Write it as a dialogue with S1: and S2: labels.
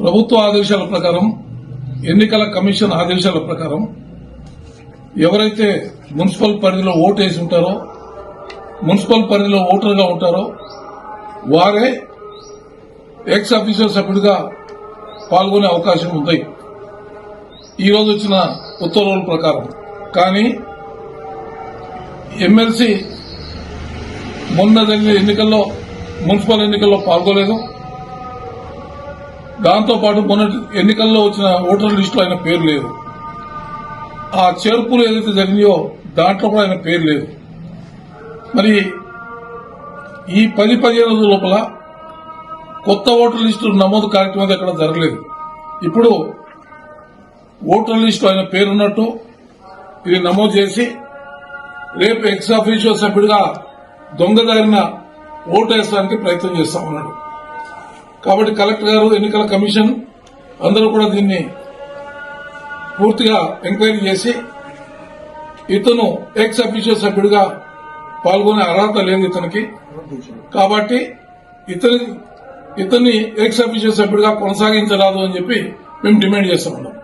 S1: ప్రభుత్వ ఆదేశాల ప్రకారం ఎన్నికల కమిషన్ ఆదేశాల ప్రకారం ఎవరైతే మున్సిపల్ పరిధిలో ఓటు వేసి ఉంటారో మున్సిపల్ పరిధిలో ఓటర్గా ఉంటారో వారే ఎక్స్ ఆఫీసర్ సభ్యుడిగా పాల్గొనే అవకాశం ఉంది ఈ రోజు వచ్చిన ఉత్తర్వుల ప్రకారం. కానీ ఎమ్మెల్సీ మొన్న జరిగిన ఎన్నికల్లో మున్సిపల్ ఎన్నికల్లో పాల్గొలేదు. దాంతోపాటు మొన్న ఎన్నికల్లో వచ్చిన ఓటర్ లిస్టులో ఆయన పేరు లేదు. ఆ చేర్పులు ఏదైతే జరిగినాయో దాంట్లో కూడా ఆయన పేరు లేదు. మరి ఈ 10-15 రోజుల లోపల కొత్త ఓటర్ లిస్టు నమోదు కార్యక్రమం ఎక్కడ జరగలేదు. ఇప్పుడు ఓటర్ లిస్టు ఆయన పేరున్నట్టు ఇది నమోదు చేసి రేపు ఎక్స్ ఆఫీషియో సభ్యుడిగా దొంగదారిన ఓటు వేయడానికి ప్రయత్నం చేస్తామన్నాడు. కాబట్టి కలెక్టర్ గారు, ఎన్నికల కమిషన్ అందరూ కూడా దీన్ని పూర్తిగా ఎంక్వైరీ చేసి ఇతను ఎక్స్ అఫీషియో సభ్యుడిగా పాల్గొనే అర్హత లేదు ఇతనికి. కాబట్టి ఇతన్ని ఎక్స్ అఫీషియో సభ్యుడిగా కొనసాగించరాదు అని చెప్పి మేము డిమాండ్ చేస్తా ఉన్నాం.